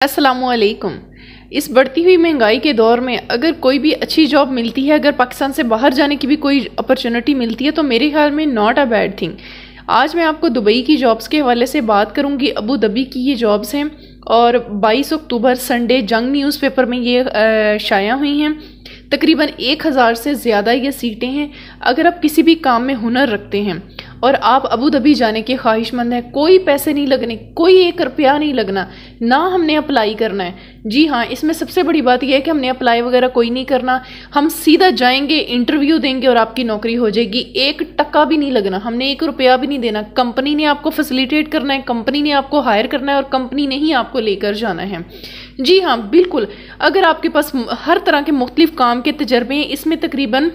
अस्सलामुअलैकुम। इस बढ़ती हुई महंगाई के दौर में अगर कोई भी अच्छी जॉब मिलती है, अगर पाकिस्तान से बाहर जाने की भी कोई अपॉर्चुनिटी मिलती है तो मेरे ख्याल में नॉट अ बैड थिंग। आज मैं आपको दुबई की जॉब्स के हवाले से बात करूंगी। अबू धाबी की ये जॉब्स हैं और 22 अक्टूबर संडे जंग न्यूज़पेपर में ये शाया हुई हैं। तकरीबन 1000 से ज़्यादा ये सीटें हैं। अगर आप किसी भी काम में हुनर रखते हैं और आप अबू धाबी जाने के ख्वाहिशमंद हैं, कोई पैसे नहीं लगने, कोई 1 रुपया नहीं लगना, ना हमने अप्लाई करना है। जी हाँ, इसमें सबसे बड़ी बात यह है कि हमने अप्लाई वगैरह कोई नहीं करना। हम सीधा जाएंगे, इंटरव्यू देंगे और आपकी नौकरी हो जाएगी। 1 टका भी नहीं लगना, हमने 1 रुपया भी नहीं देना। कंपनी ने आपको फैसिलिटेट करना है, कंपनी ने आपको हायर करना है और कंपनी ने ही आपको लेकर जाना है। जी हाँ, बिल्कुल। अगर आपके पास हर तरह के मुख्तलिफ काम के तजर्बे हैं, इसमें तकरीबन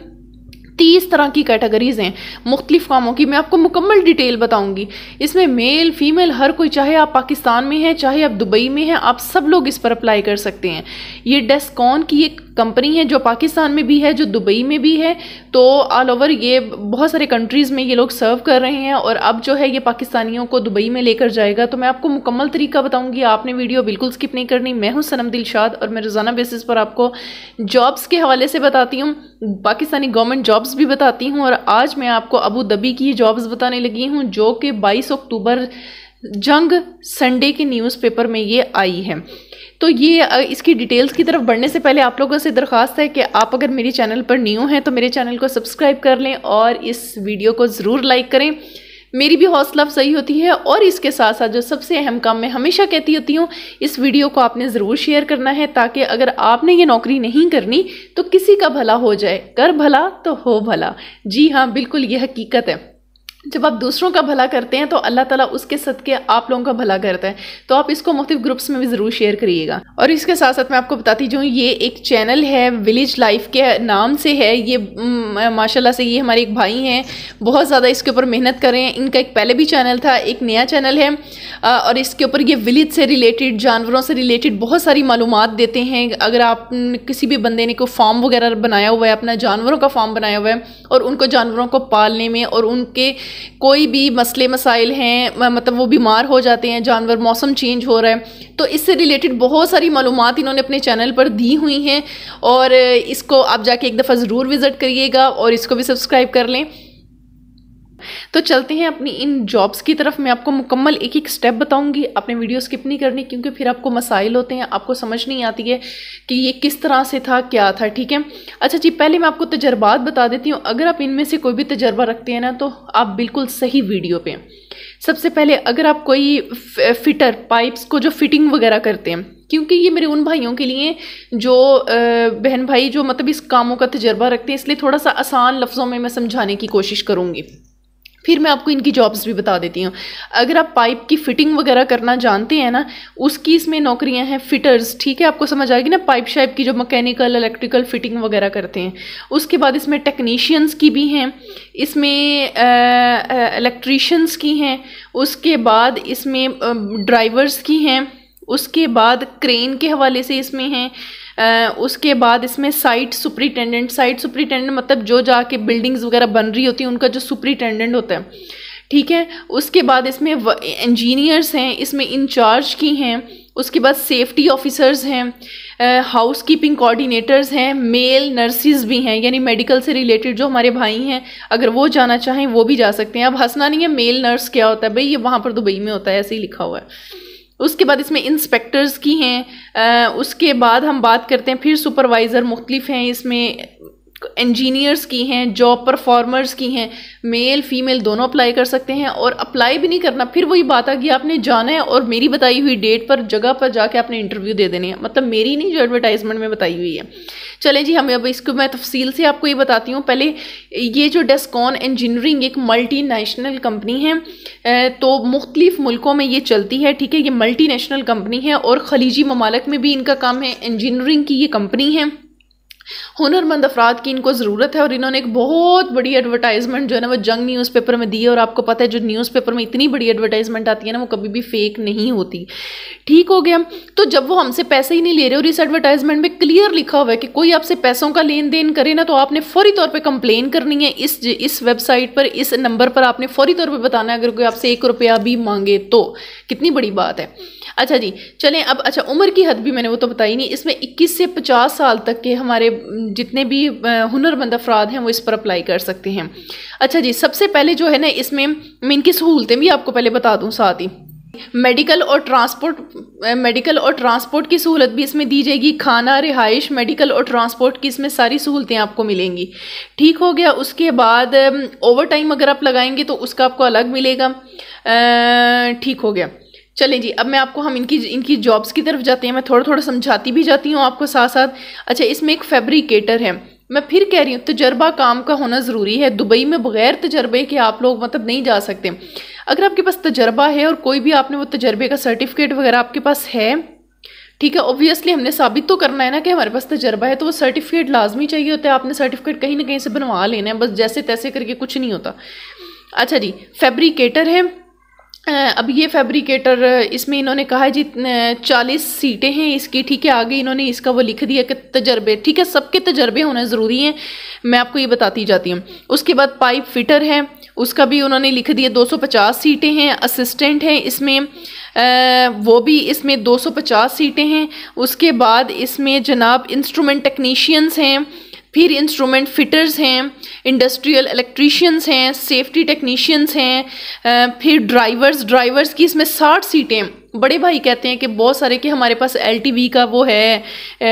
30 तरह की कैटेगरीज हैं मुख्तलिफ कामों की। मैं आपको मुकम्मल डिटेल बताऊंगी। इसमें मेल फीमेल हर कोई, चाहे आप पाकिस्तान में हैं चाहे आप दुबई में हैं, आप सब लोग इस पर अप्लाई कर सकते हैं। ये डेस्कॉन की एक कंपनी है जो पाकिस्तान में भी है, जो दुबई में भी है। तो ऑल ओवर ये बहुत सारे कंट्रीज़ में ये लोग सर्व कर रहे हैं और अब जो है ये पाकिस्तानियों को दुबई में लेकर जाएगा। तो मैं आपको मुकम्मल तरीका बताऊंगी, आपने वीडियो बिल्कुल स्किप नहीं करनी। मैं हूं सनम दिलशाद और मैं रोज़ाना बेसिस पर आपको जॉब्स के हवाले से बताती हूँ, पाकिस्तानी गवर्नमेंट जॉब्स भी बताती हूँ। और आज मैं आपको अबू धाबी की जॉब्स बताने लगी हूँ जो कि 22 अक्टूबर जंग संडे के न्यूज़पेपर में ये आई है। तो ये इसकी डिटेल्स की तरफ बढ़ने से पहले आप लोगों से दरख्वास्त है कि आप अगर मेरे चैनल पर न्यू हैं तो मेरे चैनल को सब्सक्राइब कर लें और इस वीडियो को ज़रूर लाइक करें। मेरी भी हौसला अफजाई होती है। और इसके साथ साथ जो सबसे अहम काम मैं हमेशा कहती होती हूँ, इस वीडियो को आपने ज़रूर शेयर करना है ताकि अगर आपने ये नौकरी नहीं करनी तो किसी का भला हो जाए। कर भला तो हो भला। जी हाँ, बिल्कुल ये हकीकत है। जब आप दूसरों का भला करते हैं तो अल्लाह ताला उसके सदके आप लोगों का भला करता है। तो आप इसको मुख्तलिफ ग्रुप्स में भी ज़रूर शेयर करिएगा। और इसके साथ साथ मैं आपको बताती हूँ, ये एक चैनल है विलेज लाइफ के नाम से है। ये माशाल्लाह से ये हमारे एक भाई हैं, बहुत ज़्यादा इसके ऊपर मेहनत कर रहे हैं। इनका एक पहले भी चैनल था, एक नया चैनल है और इसके ऊपर ये विलेज से रिलेटेड, जानवरों से रिलेटेड बहुत सारी मालूमात देते हैं। अगर आप किसी भी बंदे ने कोई फार्म वगैरह बनाया हुआ है, अपना जानवरों का फार्म बनाया हुआ है और उनको जानवरों को पालने में और उनके कोई भी मसले मसाइल हैं, मतलब वो बीमार हो जाते हैं जानवर, मौसम चेंज हो रहा है, तो इससे रिलेटेड बहुत सारी मालूमात इन्होंने अपने चैनल पर दी हुई हैं। और इसको आप जाके एक दफ़ा ज़रूर विज़िट करिएगा और इसको भी सब्सक्राइब कर लें। तो चलते हैं अपनी इन जॉब्स की तरफ। मैं आपको मुकम्मल एक एक स्टेप बताऊंगी, आपने वीडियो स्किप नहीं करनी क्योंकि फिर आपको मसाइल होते हैं, आपको समझ नहीं आती है कि ये किस तरह से था, क्या था। ठीक है, अच्छा जी, पहले मैं आपको तजर्बात बता देती हूँ। अगर आप इनमें से कोई भी तजर्बा रखते हैं ना तो आप बिल्कुल सही वीडियो पे। सबसे पहले अगर आप कोई फिटर, पाइप्स को जो फिटिंग वगैरह करते हैं, क्योंकि ये मेरे उन भाइयों के लिए जो बहन भाई जो मतलब इस कामों का तजर्बा रखते हैं, इसलिए थोड़ा सा आसान लफ्ज़ों में मैं समझाने की कोशिश करूँगी। फिर मैं आपको इनकी जॉब्स भी बता देती हूँ। अगर आप पाइप की फिटिंग वगैरह करना जानते हैं ना, उसकी इसमें नौकरियां हैं, फिटर्स। ठीक है, आपको समझ आएगी ना, पाइप शाइप की जो मैकेनिकल इलेक्ट्रिकल फिटिंग वगैरह करते हैं। उसके बाद इसमें टेक्नीशियंस की भी हैं, इसमें इलेक्ट्रीशियंस की हैं, उसके बाद इसमें ड्राइवर्स की हैं, उसके बाद क्रेन के हवाले से इसमें हैं, उसके बाद इसमें साइट सुपरिटेंडेंट मतलब जो जाके बिल्डिंग्स वगैरह बन रही होती हैं उनका जो सुपरिटेंडेंट होता है। ठीक है, उसके बाद इसमें इंजीनियर्स हैं, इसमें इंचार्ज की हैं, उसके बाद सेफ्टी ऑफिसर्स हैं, हाउस कीपिंग कोऑर्डिनेटर्स हैं, मेल नर्सिस भी हैं, यानी मेडिकल से रिलेटेड जो हमारे भाई हैं अगर वो जाना चाहें वो भी जा सकते हैं। अब हंसना नहीं है, मेल नर्स क्या होता है भाई, ये वहाँ पर दुबई में होता है, ऐसे ही लिखा हुआ है। उसके बाद इसमें इंस्पेक्टर्स की हैं, उसके बाद हम बात करते हैं फिर सुपरवाइज़र मुख्तलिफ हैं, इसमें इंजीनियर्स की हैं, जॉब परफॉर्मर्स की हैं, मेल फीमेल दोनों अप्लाई कर सकते हैं। और अप्लाई भी नहीं करना, फिर वही बात आ गई, आपने जाना है और मेरी बताई हुई डेट पर जगह पर जाके आपने इंटरव्यू दे देने हैं, मतलब मेरी नहीं जो एडवर्टाइजमेंट में बताई हुई है। चलें जी, हमें अब इसको मैं तफसील से आपको ये बताती हूँ। पहले ये जो डेस्कॉन इंजीनियरिंग एक मल्टी नेशनल कंपनी है, तो मुख्तलिफ मुल्कों में ये चलती है। ठीक है, ये मल्टी नेशनल कंपनी है और खलीजी ममालिक में भी इनका काम है। इंजीनियरिंग की ये कंपनी है हुनरमंद अफराद की इनको ज़रूरत है और इन्होंने एक बहुत बड़ी एडवर्टाइजमेंट जो है ना वो जंग न्यूज़पेपर में दी है। और आपको पता है जो न्यूज़पेपर में इतनी बड़ी एडवर्टाइजमेंट आती है ना वो कभी भी फेक नहीं होती। ठीक हो गया। तो जब वो हमसे पैसे ही नहीं ले रहे और इस एडवर्टाइजमेंट में क्लियर लिखा हुआ है कि कोई आपसे पैसों का लेन देन करे ना तो आपने फौरी तौर पर कंप्लेन करनी है इस वेबसाइट पर, इस नंबर पर आपने फौरी तौर पर बताना है अगर कोई आपसे 1 रुपया भी मांगे तो। कितनी बड़ी बात है। अच्छा जी चलें अब, अच्छा उम्र की हद भी मैंने वो तो बताई नहीं, इसमें 21 से 50 साल तक के हमारे जितने भी हुनरमंद अफराद हैं वो इस पर अप्लाई कर सकते हैं। अच्छा जी सबसे पहले जो है ना इसमें मैं इनकी सहूलतें भी आपको पहले बता दूं साथ ही। मेडिकल और ट्रांसपोर्ट की सहूलत भी इसमें दी जाएगी। खाना, रिहाइश, मेडिकल और ट्रांसपोर्ट की इसमें सारी सहूलतें आपको मिलेंगी। ठीक हो गया। उसके बाद ओवर टाइम अगर आप लगाएंगे तो उसका आपको अलग मिलेगा। ठीक हो गया। चलें जी अब मैं आपको हम इनकी जॉब्स की तरफ जाते हैं। मैं थोड़ा थोड़ा समझाती भी जाती हूँ आपको साथ साथ। अच्छा इसमें एक फैब्रिकेटर है। मैं फिर कह रही हूँ तजर्बा काम का होना ज़रूरी है। दुबई में बगैर तजर्बे के आप लोग मतलब नहीं जा सकते। अगर आपके पास तजर्बा है और कोई भी आपने वो तजर्बे का सर्टिफिकेट वगैरह आपके पास है, ठीक है, ऑब्वियसली हमने साबित तो करना है ना कि हमारे पास तजर्बा है, तो वो सर्टिफिकेट लाजमी चाहिए होता है। आपने सर्टिफिकेट कहीं ना कहीं से बनवा लेना है, बस जैसे तैसे करके कुछ नहीं होता। अच्छा जी फैब्रिकेटर है। अब ये फैब्रिकेटर इसमें इन्होंने कहा है जी 40 सीटें हैं इसकी। ठीक है आगे इन्होंने इसका वो लिख दिया कि तजर्बे, ठीक है सबके तजर्बे होना ज़रूरी हैं, मैं आपको ये बताती जाती हूँ। उसके बाद पाइप फिटर है, उसका भी उन्होंने लिख दिया 250 सीटें हैं। असिस्टेंट हैं इसमें वो भी इसमें 250 सीटें हैं। उसके बाद इसमें जनाब इंस्ट्रूमेंट टेक्नीशियंस हैं, फिर इंस्ट्रूमेंट फिटर्स हैं, इंडस्ट्रियल इलेक्ट्रीशियंस हैं, सेफ्टी टेक्नीशियंस हैं, फिर ड्राइवर्स की इसमें 60 सीटें। बड़े भाई कहते हैं कि बहुत सारे कि हमारे पास LTV का वो है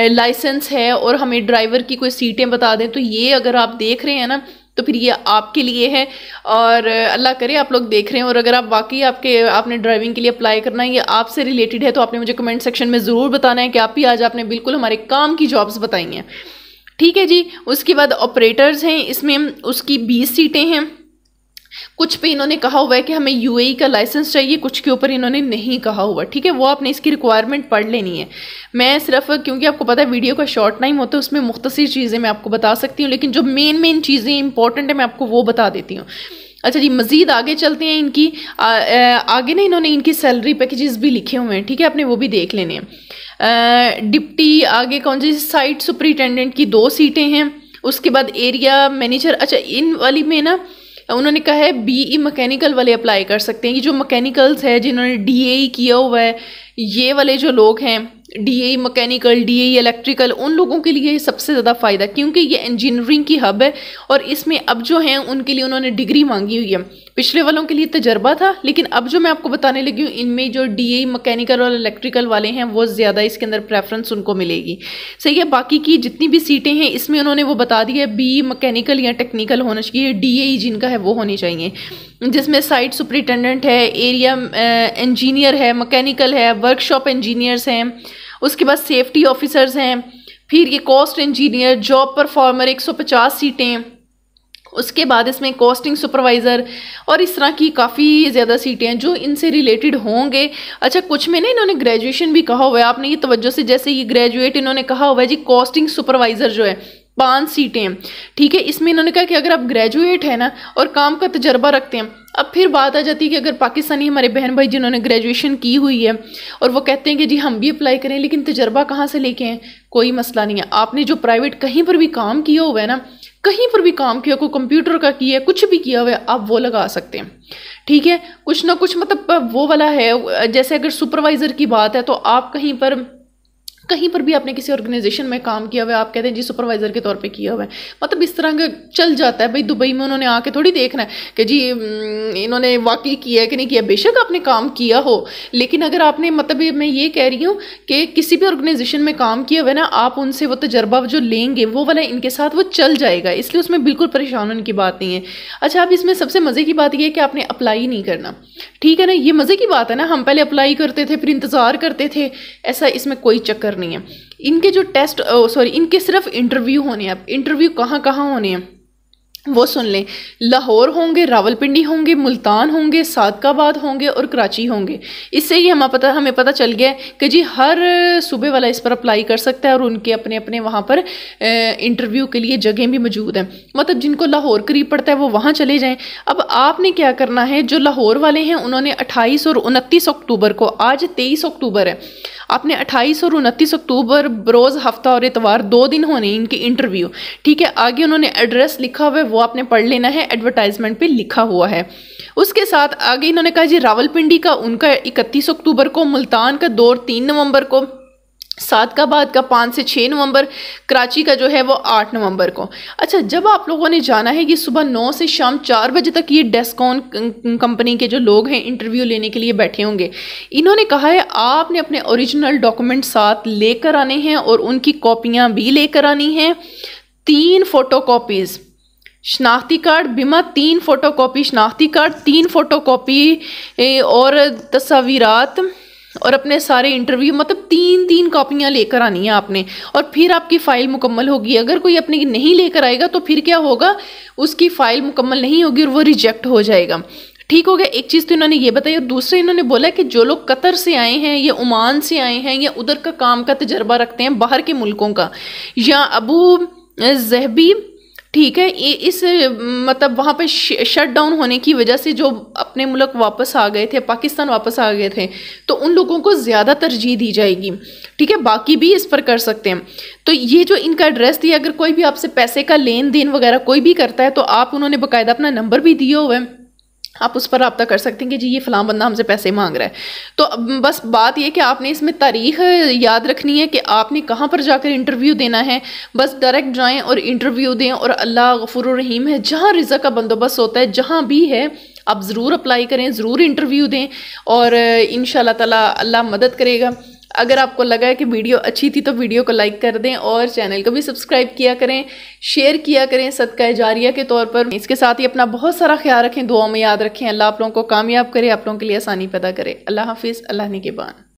लाइसेंस है और हमें ड्राइवर की कोई सीटें बता दें, तो ये अगर आप देख रहे हैं ना तो फिर ये आपके लिए है और अल्लाह करे आप लोग देख रहे हैं। और अगर आप वाकई आपने ड्राइविंग के लिए अप्लाई करना है, ये आपसे रिलेटेड है, तो आपने मुझे कमेंट सेक्शन में ज़रूर बताना है कि आप ही आज आपने बिल्कुल हमारे काम की जॉब्स बताई हैं। ठीक है जी। उसके बाद ऑपरेटर्स हैं, इसमें उसकी 20 सीटें हैं। कुछ पे इन्होंने कहा हुआ है कि हमें UAE का लाइसेंस चाहिए, कुछ के ऊपर इन्होंने नहीं कहा हुआ। ठीक है वो आपने इसकी रिक्वायरमेंट पढ़ लेनी है। मैं सिर्फ क्योंकि आपको पता है वीडियो का शॉर्ट टाइम होता है उसमें मुख्तसर चीज़ें मैं आपको बता सकती हूँ, लेकिन जो मेन चीज़ें इंपॉर्टेंट है मैं आपको वो बता देती हूँ। अच्छा जी मज़ीद आगे चलते हैं। इनकी आगे ना इन्होंने इनकी सैलरी पैकेजेस भी लिखे हुए हैं, ठीक है आपने वो भी देख लेने हैं। डिप्टी आगे कौन सी साइट सुपरिटेंडेंट की 2 सीटें हैं। उसके बाद एरिया मैनेजर। अच्छा इन वाली में ना उन्होंने कहा है BE मैकेनिकल वाले अप्लाई कर सकते हैं। ये जो मैकेनिकल्स है जिन्होंने DAE किया हुआ है, ये वाले जो लोग हैं DAE मैकेनिकल, DAE इलेक्ट्रिकल, उन लोगों के लिए सबसे ज़्यादा फ़ायदा, क्योंकि ये इंजीनियरिंग की हब है और इसमें अब जो हैं उनके लिए उन्होंने डिग्री मांगी हुई है। पिछले वालों के लिए तजर्बा था, लेकिन अब जो मैं आपको बताने लगी हूँ इनमें जो DAE मैकेनिकल और इलेक्ट्रिकल वाले हैं वो ज़्यादा इसके अंदर प्रेफरेंस उनको मिलेगी। सही है। बाकी की जितनी भी सीटें हैं इसमें उन्होंने वो बता दिया है BE मैकेनिकल या टेक्निकल होना चाहिए, DAE जिनका है वो होनी चाहिए, जिसमें साइट सुपरिटेंडेंट है, एरिया इंजीनियर है, मैकेनिकल है, वर्कशॉप इंजीनियर्स हैं, उसके बाद सेफ्टी ऑफिसर्स हैं, फिर ये कॉस्ट इंजीनियर, जॉब परफॉर्मर 150 सीटें, उसके बाद इसमें कॉस्टिंग सुपरवाइज़र और इस तरह की काफ़ी ज़्यादा सीटें हैं जो इनसे रिलेटेड होंगे। अच्छा कुछ में ना इन्होंने ग्रेजुएशन भी कहा हुआ है, आपने ये तवज्जो से, जैसे ये ग्रेजुएट इन्होंने कहा हुआ है जी कॉस्टिंग सुपरवाइज़र जो है 5 सीटें। ठीक है इसमें इन्होंने कहा कि अगर आप ग्रेजुएट हैं ना और काम का तजर्बा रखते हैं, अब फिर बात आ जाती है कि अगर पाकिस्तानी हमारे बहन भाई जिन्होंने ग्रेजुएशन की हुई है और वो कहते हैं कि जी हम भी अप्लाई करें लेकिन तजर्बा कहाँ से लेके आएँ, कोई मसला नहीं है। आपने जो प्राइवेट कहीं पर भी काम किया हुआ है ना, कहीं पर भी काम किया, कोई कंप्यूटर का किया है, कुछ भी किया हुआ है, आप वो लगा सकते हैं। ठीक है कुछ ना कुछ मतलब वो वाला है। जैसे अगर सुपरवाइज़र की बात है तो आप कहीं पर भी आपने किसी ऑर्गेनाइजेशन में काम किया हुआ है, आप कहते हैं जी सुपरवाइज़र के तौर पे किया हुआ है, मतलब इस तरह का चल जाता है। भाई दुबई में उन्होंने आके थोड़ी देखना है कि जी इन्होंने वाकई किया है कि नहीं किया, बेशक आपने काम किया हो, लेकिन अगर आपने मतलब मैं ये कह रही हूँ कि किसी भी ऑर्गेनाइजेशन में काम किया हुआ है ना, आप उनसे वो तजर्बा जो लेंगे वो वाला इनके साथ वो चल जाएगा, इसलिए उसमें बिल्कुल परेशान होने की बात नहीं है। अच्छा अब इसमें सबसे मज़े की बात यह है कि आपने अप्लाई नहीं करना। ठीक है ना, ये मज़े की बात है ना, हम पहले अप्लाई करते थे फिर इंतज़ार करते थे, ऐसा इसमें कोई चक्कर नहीं है। इनके जो इनके सिर्फ इंटरव्यू होने हैं। अब इंटरव्यू कहाँ होने हैं, वो सुन लें। लाहौर होंगे, रावलपिंडी होंगे, मुल्तान होंगे, सादकाबाद होंगे और कराची होंगे। इससे ही हमें पता चल गया कि जी हर सूबे वाला इस पर अप्लाई कर सकता है और उनके अपने अपने वहाँ पर इंटरव्यू के लिए जगह भी मौजूद हैं। मतलब जिनको लाहौर करीब पड़ता है वो वहाँ चले जाएं। अब आपने क्या करना है, जो लाहौर वाले हैं उन्होंने 28 और 29 अक्टूबर को, आज 23 अक्टूबर है, आपने 28 और 29 अक्टूबर बरोज़ हफ्ता और इतवार 2 दिन होने इनके इंटरव्यू। ठीक है, आगे उन्होंने एड्रेस लिखा हुआ है, वो आपने पढ़ लेना है, एडवर्टाइजमेंट पे लिखा हुआ है। उसके साथ आगे इन्होंने कहा जी रावलपिंडी का उनका 31 अक्टूबर को, मुल्तान का 2 और 3 नवंबर को, सादकाबाद का 5 से 6 नवंबर, कराची का जो है वो 8 नवंबर को। अच्छा, जब आप लोगों ने जाना है कि सुबह 9 से शाम 4 बजे तक ये डेस्कॉन कंपनी के जो लोग हैं इंटरव्यू लेने के लिए बैठे होंगे। इन्होंने कहा है आपने अपने ओरिजिनल डॉक्यूमेंट साथ लेकर आने हैं और उनकी कॉपियां भी लेकर आनी हैं। 3 फोटोकॉपीज़ शनाख्ती कार्ड, बीमा 3 फोटोकॉपी शनाख्ती कार्ड, 3 फोटोकॉपी और तस्वीरात और अपने सारे इंटरव्यू, मतलब 3 कॉपियाँ लेकर आनी है आपने, और फिर आपकी फ़ाइल मुकम्मल होगी। अगर कोई अपनी नहीं लेकर आएगा तो फिर क्या होगा, उसकी फ़ाइल मुकम्मल नहीं होगी और वो रिजेक्ट हो जाएगा। ठीक हो गया, एक चीज़ तो इन्होंने ये बताई। और दूसरा इन्होंने बोला कि जो लोग कतर से आए हैं या ओमान से आए हैं या उधर का काम का तजर्बा रखते हैं बाहर के मुल्कों का, या अबू ज़हबी, ठीक है, ये इस मतलब वहाँ पे शट डाउन होने की वजह से जो अपने मुल्क वापस आ गए थे, पाकिस्तान वापस आ गए थे, तो उन लोगों को ज़्यादा तरजीह दी जाएगी। ठीक है, बाकी भी इस पर कर सकते हैं। तो ये जो इनका एड्रेस दिया, अगर कोई भी आपसे पैसे का लेन देन वगैरह कोई भी करता है तो आप, उन्होंने बाकायदा अपना नंबर भी दिया हुआ है, आप उस पर रब्ता कर सकते हैं कि जी ये फ़लाँ बंदा हमसे पैसे मांग रहा है। तो बस बात ये कि आपने इसमें तारीख याद रखनी है कि आपने कहाँ पर जाकर इंटरव्यू देना है। बस डायरेक्ट जाएं और इंटरव्यू दें, और अल्लाह गफूर रहीम है, जहाँ रिज़्क़ का बंदोबस्त होता है जहाँ भी है आप ज़रूर अप्लाई करें, ज़रूर इंटरव्यू दें और इंशाअल्लाह ताला अल्लाह मदद करेगा। अगर आपको लगा है कि वीडियो अच्छी थी तो वीडियो को लाइक कर दें और चैनल को भी सब्सक्राइब किया करें, शेयर किया करें सदका जारिया के तौर पर। इसके साथ ही अपना बहुत सारा ख्याल रखें, दुआ में याद रखें। अल्लाह आप लोगों को कामयाब करे, आप लोगों के लिए आसानी पैदा करे। अल्लाह हाफिज़, अल्लाह निगहबान।